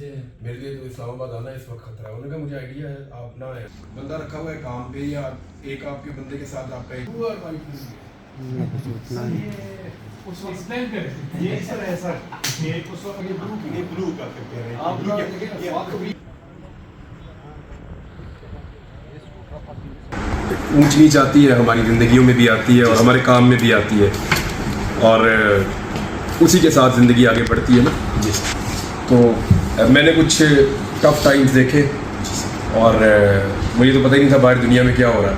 میرے لیے تو اسلام آباد آنا اس وقت خطرہ ہے. انہوں نے کہا مجھے آئیڈیا ہے آپ نہ آئے, بندہ رکھا ہوا ہے کام پہ یا ایک آپ کے بندے کے ساتھ آپ کا ایک اونچ نیچ آتی ہے ہماری زندگیوں میں بھی آتی ہے اور ہمارے کام میں بھی آتی ہے اور اسی کے ساتھ زندگی آگے بڑھتی ہے نا. تو میں نے کچھ ٹف ٹائمز دیکھے اور مجھے تو پتہ ہی نہیں تھا باہر دنیا میں کیا ہو رہا ہے,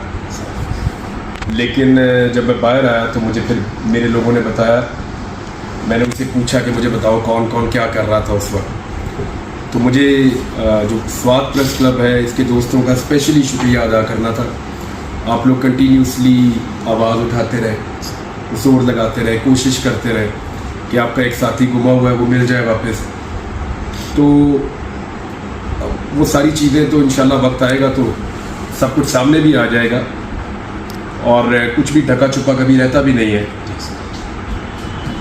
لیکن جب میں باہر آیا تو مجھے پھر میرے لوگوں نے بتایا, میں نے ان سے پوچھا کہ مجھے بتاؤ کون کون کیا کر رہا تھا اس وقت. تو مجھے جو سوات پریس کلب ہے اس کے دوستوں کا اسپیشلی شکریہ ادا کرنا تھا. آپ لوگ کنٹینیوسلی آواز اٹھاتے رہے, زور لگاتے رہے, کوشش کرتے رہے کہ آپ کا ایک ساتھی گما ہوا ہے وہ مل جائے واپس. تو وہ ساری چیزیں تو انشاءاللہ وقت آئے گا تو سب کچھ سامنے بھی آ جائے گا اور کچھ بھی ڈھکا چھپا کبھی رہتا بھی نہیں ہے.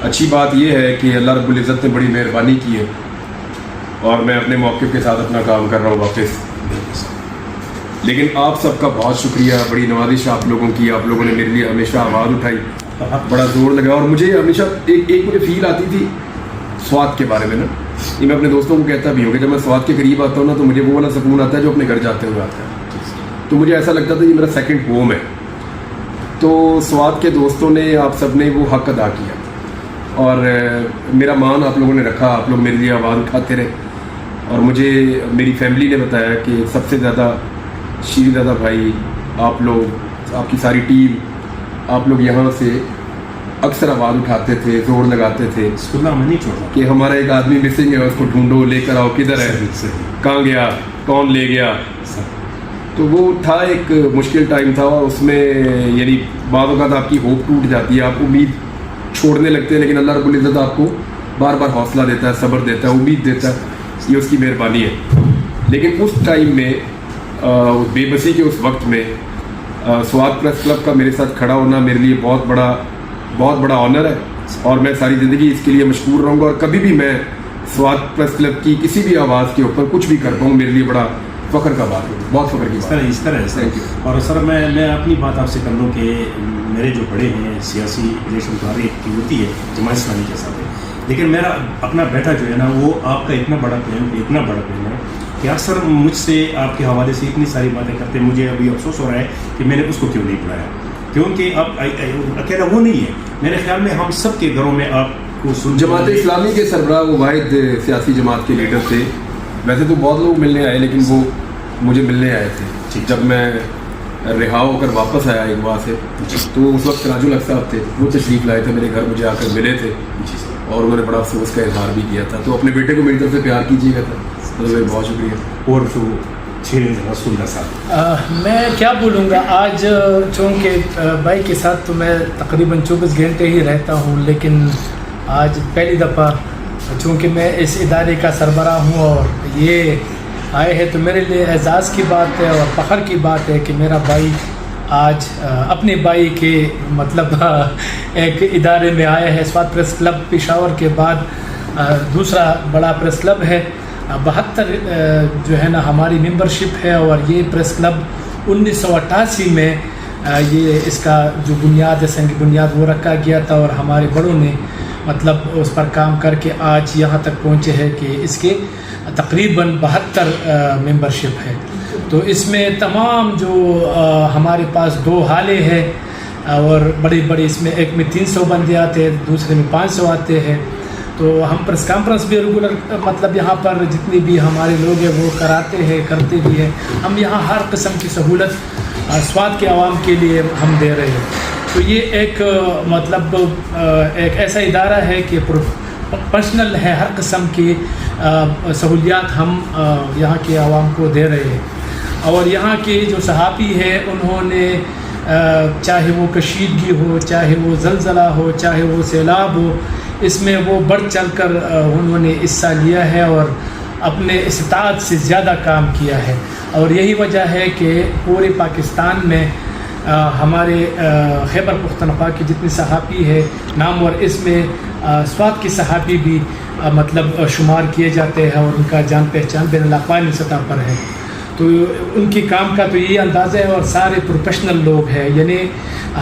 اچھی بات یہ ہے کہ اللہ رب العزت نے بڑی مہربانی کی ہے اور میں اپنے موقف کے ساتھ اپنا کام کر رہا ہوں واپس. لیکن آپ سب کا بہت شکریہ, بڑی نوازش آپ لوگوں کی. آپ لوگوں نے میرے لیے ہمیشہ آواز اٹھائی, بڑا زور لگا اور مجھے ہمیشہ ایک مجھے فیل آتی تھی سوات کے بارے میں نا, یہ میں اپنے دوستوں کو کہتا بھی ہوں کہ جب میں سوات کے قریب آتا ہوں نا تو مجھے وہ والا سکون آتا ہے جو اپنے گھر جاتے ہوئے آتا ہے. تو مجھے ایسا لگتا تھا یہ میرا سیکنڈ ہوم ہے. تو سوات کے دوستوں نے آپ سب نے وہ حق ادا کیا اور میرا مان آپ لوگوں نے رکھا, آپ لوگ میرے لیے آواز اٹھاتے رہے. اور مجھے میری فیملی نے بتایا کہ سب سے زیادہ شیر دادا بھائی, آپ لوگ, آپ کی ساری ٹیم, آپ لوگ یہاں سے اکثر آواز اٹھاتے تھے, زور لگاتے تھے کہ ہمارا ایک آدمی مسنگ ہے, اس کو ڈھونڈو, لے کر آؤ, کدھر ہے, کہاں گیا, کون لے گیا. تو وہ تھا ایک مشکل ٹائم تھا اور اس میں یعنی بعض اوقات آپ کی ہوپ ٹوٹ جاتی ہے, آپ امید چھوڑنے لگتے ہیں, لیکن اللہ رب العزت آپ کو بار بار حوصلہ دیتا ہے, صبر دیتا ہے, امید دیتا ہے, یہ اس کی مہربانی ہے. لیکن اس ٹائم میں بے بسی کے اس وقت میں سوات پریس کلب کا میرے ساتھ کھڑا ہونا میرے لیے بہت بڑا آنر ہے اور میں ساری زندگی اس کے لیے مشکور رہوں گا. اور کبھی بھی میں سوات پریس کلب کی کسی بھی آواز کے اوپر کچھ بھی کر پاؤں میرے لیے بڑا فخر کا بات ہے, بہت فخر کی بات. اس طرح تھینک یو. اور سر میں اپنی بات آپ سے کر لوں کہ میرے جو بڑے ہیں سیاسی ریلیشن تمہاری کی ہوتی ہے جماعت اسلامی کے ساتھ, لیکن میرا اپنا بیٹا جو ہے نا وہ آپ کا اتنا بڑا پلان ہے کہ اکثر مجھ سے آپ کے حوالے سے اتنی ساری باتیں کرتے ہیں. مجھے ابھی افسوس ہو رہا ہے کہ میں نے اس کو کیوں نہیں بلایا, کیونکہ اب اکیلا وہ نہیں ہے, میرے خیال میں ہم سب کے گھروں میں آپ کو جماعت اسلامی کے سربراہ وہ واحد سیاسی جماعت کے لیڈر تھے. ویسے تو بہت لوگ ملنے آئے لیکن وہ مجھے ملنے آئے تھے جب میں رہا ہو کر واپس آیا اغوا سے. تو اس وقت راجو لک صاحب تھے, وہ تشریف لائے تھے میرے گھر, مجھے آ کر ملے تھے اور انہوں نے بڑا افسوس کا اظہار بھی کیا تھا. تو اپنے بیٹے کو میری طرف سے پیار کیجیے گا. بہت شکریہ. اور رسول صاحب میں کیا بولوں گا, آج چونکہ بھائی کے ساتھ تو میں تقریباً 24 گھنٹے ہی رہتا ہوں, لیکن آج پہلی دفعہ چونکہ میں اس ادارے کا سربراہ ہوں اور یہ آئے ہیں تو میرے لیے اعزاز کی بات ہے اور فخر کی بات ہے کہ میرا بھائی آج اپنے بھائی کے مطلب ایک ادارے میں آئے ہیں. سوات پریس کلب پشاور کے بعد دوسرا بڑا پریس کلب ہے. 72 جو ہے نا ہماری ممبرشپ ہے اور یہ پریس کلب 1988 میں یہ اس کا جو بنیاد ہے, سنگ بنیاد وہ رکھا گیا تھا اور ہمارے بڑوں نے مطلب اس پر کام کر کے آج یہاں تک پہنچے ہیں کہ اس کے تقریباً 72 ممبرشپ ہے. تو اس میں تمام جو ہمارے پاس 2 حالے ہیں اور بڑی اس میں ایک میں 300 بندے آتے ہیں, دوسرے میں 500 آتے ہیں. تو ہم پریس کانفرنس بھی ریگولر مطلب یہاں پر جتنی بھی ہمارے لوگ ہیں وہ کراتے ہیں, کرتے بھی ہیں. ہم یہاں ہر قسم کی سہولت سوات کے عوام کے لیے ہم دے رہے ہیں. تو یہ ایک مطلب ایک ایسا ادارہ ہے کہ پروفیشنل ہے, ہر قسم کی سہولیات ہم یہاں کے عوام کو دے رہے ہیں. اور یہاں کے جو صحافی ہیں انہوں نے چاہے وہ کشیدگی ہو, چاہے وہ زلزلہ ہو, چاہے وہ سیلاب ہو, اس میں وہ بڑھ چل کر انہوں نے حصہ لیا ہے اور اپنے استطاعت سے زیادہ کام کیا ہے. اور یہی وجہ ہے کہ پورے پاکستان میں ہمارے خیبر پختونخوا کے جتنے صحافی ہے نامور, اس میں سوات کے صحافی بھی مطلب شمار کیے جاتے ہیں اور ان کا جان پہچان بین الاقوامی سطح پر ہے. تو ان کی کام کا تو یہ اندازہ ہے اور سارے پروفیشنل لوگ ہیں, یعنی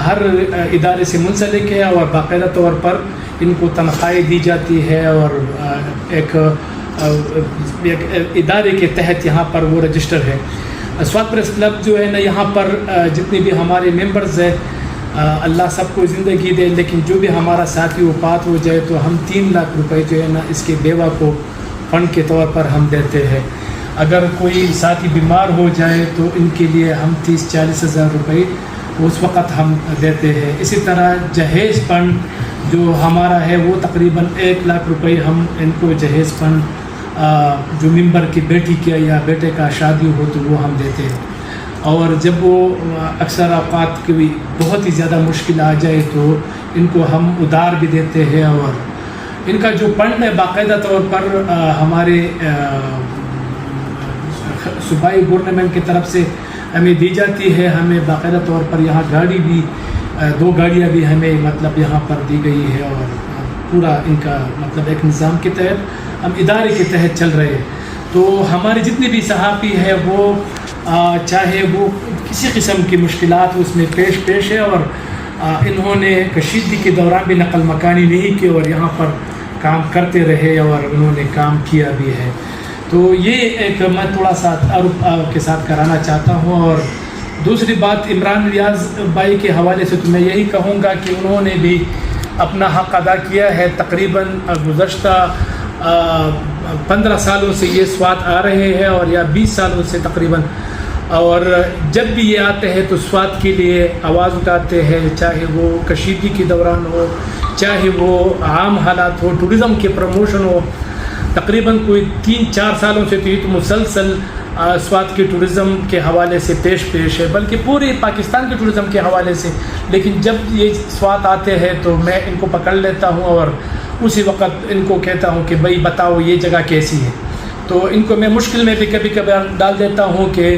ہر ادارے سے منسلک ہے اور باقاعدہ طور پر ان کو تنخواہیں دی جاتی ہے اور ایک ادارے کے تحت یہاں پر وہ رجسٹر ہے. سوات پریس کلب جو ہے نا, یہاں پر جتنے بھی ہمارے ممبرز ہیں, اللہ سب کو زندگی دے, لیکن جو بھی ہمارا ساتھی وفات ہو جائے تو ہم 3 لاکھ روپے جو ہے نا اس کے بیوہ کو فنڈ کے طور پر ہم دیتے ہیں. اگر کوئی ساتھی بیمار ہو جائے تو ان کے لیے ہم 30-40 ہزار روپے اس وقت ہم دیتے ہیں. اسی طرح جہیز فنڈ جو ہمارا ہے وہ تقریباً 1 لاکھ روپے ہم ان کو جہیز فنڈ جو ممبر کی بیٹی کا یا بیٹے کا شادی ہو تو وہ ہم دیتے ہیں. اور جب وہ اکثر اوقات کی بہت ہی زیادہ مشکل آ جائے تو ان کو ہم ادھار بھی دیتے ہیں. اور ان کا جو فنڈ ہے باقاعدہ طور پر ہمارے صوبائی گورنمنٹ کی طرف سے ہمیں دی جاتی ہے. ہمیں باقاعدہ طور پر یہاں گاڑی بھی 2 گاڑیاں بھی ہمیں مطلب یہاں پر دی گئی ہے اور پورا ان کا مطلب ایک نظام کے تحت ہم ادارے کے تحت چل رہے ہیں. تو ہمارے جتنے بھی صحافی ہیں وہ چاہے وہ کسی قسم کی مشکلات اس میں پیش ہے اور انہوں نے کشیدگی کے دوران بھی نقل مکانی نہیں کی اور یہاں پر کام کرتے رہے اور انہوں نے کام کیا بھی ہے. تو یہ ایک میں تھوڑا سا عرب کے ساتھ کرانا چاہتا ہوں. اور دوسری بات عمران ریاض بھائی کے حوالے سے تو میں یہی کہوں گا کہ انہوں نے بھی اپنا حق ادا کیا ہے. تقریباً گزشتہ 15 سالوں سے یہ سوات آ رہے ہیں اور یا 20 سالوں سے تقریباً, اور جب بھی یہ آتے ہیں تو سوات کے لیے آواز اٹھاتے ہیں, چاہے وہ کشیدگی کے دوران ہو, چاہے وہ عام حالات ہو, ٹورزم کے پروموشن ہو. تقریباً کوئی 3-4 سالوں سے تو یہ تو مسلسل سوات کے ٹورزم کے حوالے سے پیش ہے, بلکہ پورے پاکستان کے ٹورزم کے حوالے سے. لیکن جب یہ سوات آتے ہیں تو میں ان کو پکڑ لیتا ہوں اور اسی وقت ان کو کہتا ہوں کہ بھائی بتاؤ یہ جگہ کیسی ہے. تو ان کو میں مشکل میں بھی کبھی کبھی ڈال دیتا ہوں کہ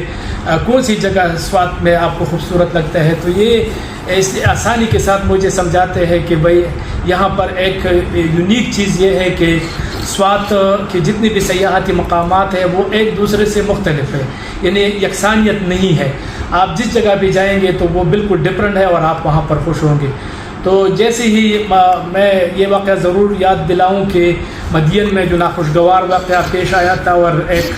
کون سی جگہ سوات میں آپ کو خوبصورت لگتا ہے. تو یہ اس آسانی کے ساتھ مجھے سمجھاتے ہیں کہ بھائی یہاں پر ایک یونیک چیز یہ ہے کہ سوات کے جتنے بھی سیاحتی مقامات ہیں وہ ایک دوسرے سے مختلف ہے, یعنی یکسانیت نہیں ہے. آپ جس جگہ بھی جائیں گے تو وہ بالکل ڈفرینٹ ہے اور آپ وہاں پر خوش ہوں گے. تو جیسے ہی میں یہ واقعہ ضرور یاد دلاؤں کہ مدین میں جو ناخوشگوار واقعہ پیش آیا تھا اور ایک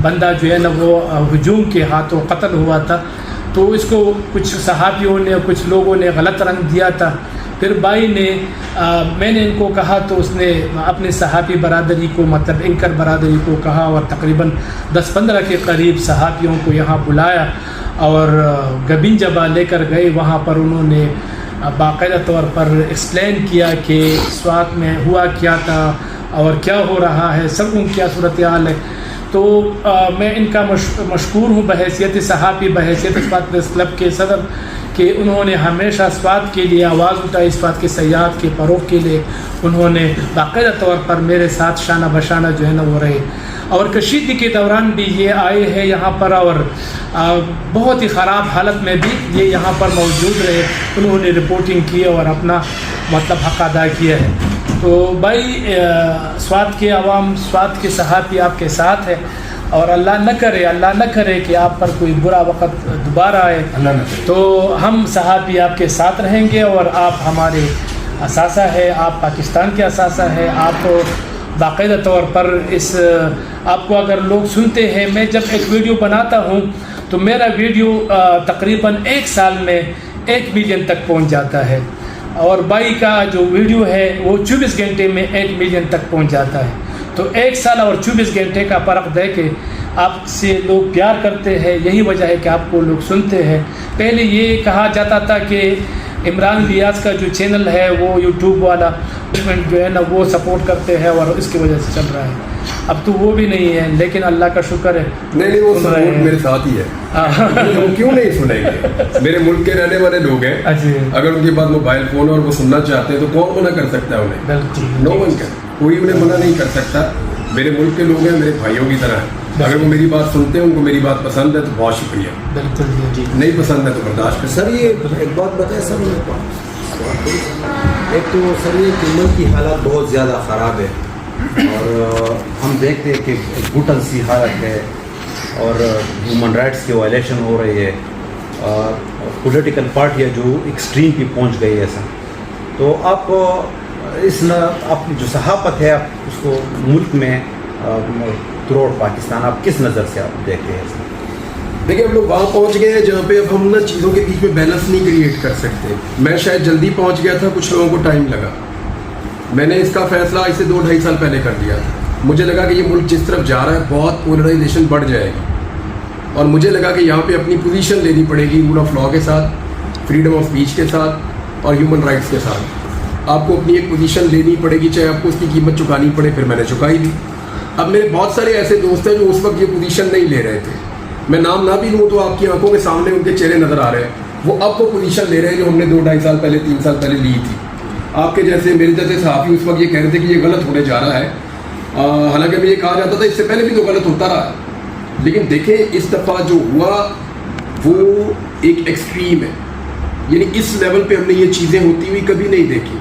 بندہ جو ہے نا وہ ہجوم کے ہاتھوں قتل ہوا تھا, تو اس کو کچھ صحافیوں نے کچھ لوگوں نے غلط رنگ دیا تھا. پھر بھائی نے میں نے ان کو کہا تو اس نے اپنے صحافی برادری کو مطلب اینکر برادری کو کہا اور تقریباً 10-15 کے قریب صحافیوں کو یہاں بلایا اور گبین جبا لے کر گئے. وہاں پر انہوں نے باقاعدہ طور پر ایکسپلین کیا کہ سوات میں ہوا کیا تھا اور کیا ہو رہا ہے, سڑکوں کی کیا صورتحال ہے. تو میں ان کا مشکور ہوں بحیثیت صحافی, بحیثیت سوات پریس کلب کے صدر, کہ انہوں نے ہمیشہ سوات کے لیے آواز اٹھائی, سوات کے سیاحت کے فروغ کے لیے انہوں نے باقاعدہ طور پر میرے ساتھ شانہ بشانہ جو ہے نا وہ رہے. اور کشیدگی کے دوران بھی یہ آئے ہیں یہاں پر اور بہت ہی خراب حالت میں بھی یہ یہاں پر موجود رہے. انہوں نے رپورٹنگ کی اور اپنا مطلب حق ادا کیا ہے. تو بھائی سوات کے عوام, سوات کے صحافی آپ کے ساتھ ہے اور اللہ نہ کرے کہ آپ پر کوئی برا وقت دوبارہ آئے. تو ہم صحافی آپ کے ساتھ رہیں گے اور آپ ہمارے اثاثہ ہے, آپ پاکستان کے اثاثہ ہے. آپ باقاعدہ طور پر اس آپ کو اگر لوگ سنتے ہیں, میں جب ایک ویڈیو بناتا ہوں تو میرا ویڈیو تقریباً 1 سال میں 1 ملین تک پہنچ جاتا ہے اور بائی کا جو ویڈیو ہے وہ 24 گھنٹے میں 1 ملین تک پہنچ جاتا ہے. تو 1 سال اور 24 گھنٹے کا فرق دے کے آپ سے لوگ پیار کرتے ہیں, یہی وجہ ہے کہ آپ کو لوگ سنتے ہیں. پہلے یہ کہا جاتا تھا کہ عمران ریاض کا جو چینل ہے وہ یوٹیوب والا جو ہے نا وہ سپورٹ کرتے ہیں اور اس کی وجہ سے چل رہا ہے. اب تو وہ بھی نہیں ہے, لیکن اللہ کا شکر ہے. نہیں وہ سپورٹ میرے ساتھ ہی ہے. ہم کیوں نہیں سنیں گے؟ میرے ملک کے رہنے والے لوگ ہیں, اگر ان کے پاس موبائل فون اور وہ سننا چاہتے ہیں تو کون منع کر سکتا ہے انہیں؟ نو ون کین, کوئی انہیں منع نہیں کر سکتا. میرے ملک کے لوگ ہیں, میرے بھائیوں کی طرح ہیں. اگر وہ میری بات سنتے ہیں, ان کو میری بات پسند ہے تو بہت شکریہ. نہیں پسند ہے تو برداشت. سر یہ ایک بات بتائیں سر, ایک تو سر یہ کہ ملک کی حالات بہت زیادہ خراب ہے اور ہم دیکھتے ہیں کہ گھٹن سی حالت ہے اور ہیومن رائٹس کے وائلیشن ہو رہی ہے اور پولیٹیکل پارٹیاں جو ایکسٹریم پہ پہنچ گئی ہے سر. تو آپ آپ کی جو صحافت ہے آپ اس کو ملک میں تھرو آؤٹ پاکستان آپ کس نظر سے آپ دیکھتے ہیں سر؟ دیکھیں ہم لوگ وہاں پہنچ گئے ہیں جہاں پہ اب ہم نا چیزوں کے بیچ میں بیلنس نہیں کریٹ کر سکتے. میں شاید جلدی پہنچ گیا تھا, کچھ لوگوں کو ٹائم لگا. میں نے اس کا فیصلہ اس سے 2-2.5 سال پہلے کر دیا تھا. مجھے لگا کہ یہ ملک جس طرف جا رہا ہے بہت پولرائزیشن بڑھ جائے گی اور مجھے لگا کہ یہاں پہ اپنی پوزیشن لینی پڑے گی رول آف لا کے ساتھ, فریڈم آف اسپیچ کے ساتھ اور ہیومن رائٹس کے ساتھ. آپ کو اپنی ایک پوزیشن لینی پڑے گی چاہے آپ کو اس کی قیمت چکانی پڑے. پھر میں نے چکائی بھی. اب میرے بہت سارے ایسے دوست ہیں جو اس وقت یہ پوزیشن نہیں لے رہے تھے. میں نام نہ بھی لوں تو آپ کی آنکھوں کے سامنے ان کے چہرے نظر آ رہے ہیں. وہ اب وہ پوزیشن لے رہے ہیں جو ہم نے 2-2.5 سال پہلے 3 سال پہلے لی تھی. آپ کے جیسے میرے جیسے صحافی اس وقت یہ کہہ رہے تھے کہ یہ غلط ہونے جا رہا ہے. حالانکہ میں یہ کہا جاتا تھا اس سے پہلے بھی تو غلط ہوتا رہا. لیکن دیکھیں اس دفعہ جو ہوا وہ ایک ایکسٹریم ہے. یعنی اس لیول پہ ہم نے یہ چیزیں ہوتی ہوئی کبھی نہیں دیکھی.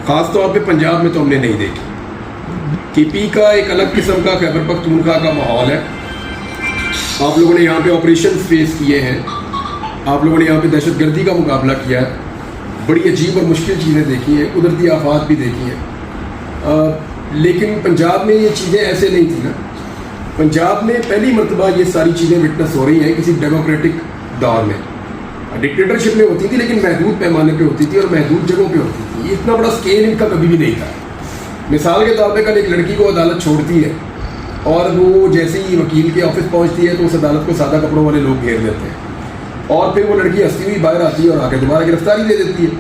خاص طور پہ پنجاب میں تو ہم نے نہیں دیکھی. کے پی کا ایک الگ قسم کا خیبر پختونخوا کا ماحول ہے. آپ لوگوں نے یہاں پہ آپریشن فیس کیے ہیں, آپ لوگوں نے یہاں پہ دہشت گردی کا مقابلہ کیا ہے, بڑی عجیب اور مشکل چیزیں دیکھی ہیں, قدرتی آفات بھی دیکھی ہیں. لیکن پنجاب میں یہ چیزیں ایسے نہیں تھیں نا. پنجاب میں پہلی مرتبہ یہ ساری چیزیں وٹنس ہو رہی ہیں کسی ڈیموکریٹک دور میں. ڈکٹیٹرشپ میں ہوتی تھی لیکن محدود پیمانے پہ ہوتی تھی اور محدود جگہوں پہ ہوتی تھی. اتنا بڑا اسکیل ان کا کبھی بھی نہیں تھا. مثال کے طور پہ کل ایک لڑکی کو عدالت چھوڑتی ہے اور وہ جیسے ہی وکیل کے آفس پہنچتی ہے تو اس عدالت کو سادہ کپڑوں والے لوگ گھیر دیتے ہیں اور پھر وہ لڑکی ہنستی ہوئی باہر آتی ہے اور آ کے دوبارہ گرفتاری دے دیتی ہے.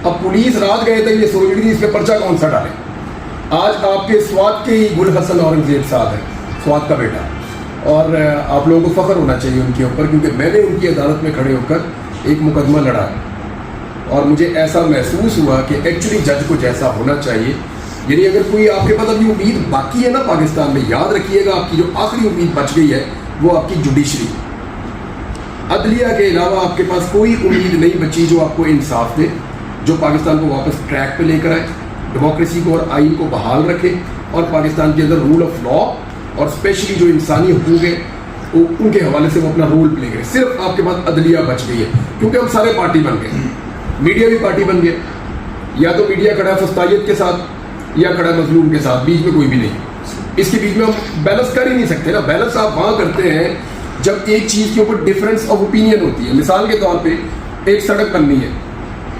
اب پولیس رات گئے تک یہ سوچ رہی تھی اس پہ پرچہ کون سا ڈالے. آج آپ کے سوات کے ہی گل حسن اورنگزیب صاحب ہیں, سوات کا بیٹا, اور آپ لوگوں کو فخر ہونا چاہیے ان کے اوپر کیونکہ میں نے ان کی عدالت میں کھڑے ہو کر ایک مقدمہ لڑا اور مجھے ایسا محسوس ہوا کہ ایکچولی جج کو جیسا ہونا چاہیے. یعنی اگر کوئی آپ کے پاس ابھی امید باقی ہے نا پاکستان میں, یاد رکھیے گا آپ کی جو آخری امید بچ گئی ہے وہ آپ کی جوڈیشری. عدلیہ کے علاوہ آپ کے پاس کوئی امید نہیں بچی جو آپ کو انصاف دے, جو پاکستان کو واپس ٹریک پہ لے کر آئے, ڈیموکریسی کو اور آئین کو بحال رکھے اور پاکستان کے اندر رول آف لا اور اسپیشلی جو انسانی حقوق ہیں ان کے حوالے سے وہ اپنا رول پلے کرے. صرف آپ کے پاس عدلیہ بچ گئی ہے کیونکہ ہم سارے پارٹی بن گئے. میڈیا بھی پارٹی بن گیا. یا تو میڈیا کھڑا ہے فسطائیت کے ساتھ یا کھڑا ہے مظلوم کے ساتھ, بیچ میں کوئی بھی نہیں. اس کے بیچ میں ہم بیلنس کر ہی نہیں سکتے نا. بیلنس آپ وہاں کرتے ہیں جب ایک چیز کے اوپر ڈفرینس آف اوپینین ہوتی ہے. مثال کے طور پہ ایک سڑک بننی ہے,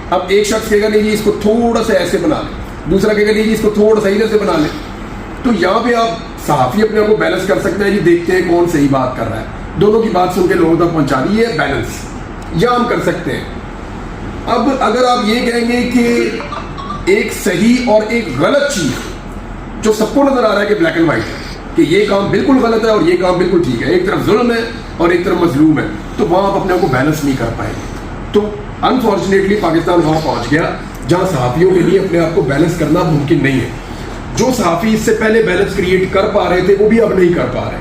اب ایک شخص کہے گا نہیں جی اس کو تھوڑا سا ایسے بنا لیں, دوسرا کہے گا نہیں جی اس کو تھوڑا سا ادھر سے بنا لیں. تو یہاں پہ آپ صحافی اپنے آپ کو بیلنس کر سکتے ہیں, جی دیکھتے ہیں کون صحیح بات کر رہا ہے, دونوں کی بات سن کے لوگوں تک پہنچا دی ہے بیلنس, یا ہم کر سکتے ہیں. اب اگر آپ یہ کہیں گے کہ ایک صحیح اور ایک غلط چیز جو سب کو نظر آ رہا ہے کہ بلیک اینڈ وائٹ ہے کہ یہ کام بالکل غلط ہے اور یہ کام بالکل ٹھیک ہے, ایک طرف ظلم ہے اور ایک طرف مظلوم ہے, تو وہاں آپ اپنے آپ کو بیلنس نہیں کر پائیں گے. تو انفارچونیٹلی پاکستان وہاں پہنچ گیا جہاں صحافیوں کے لیے اپنے آپ کو بیلنس کرنا ممکن نہیں ہے. جو صحافی اس سے پہلے بیلنس کریٹ کر پا رہے تھے وہ بھی اب نہیں کر پا رہے.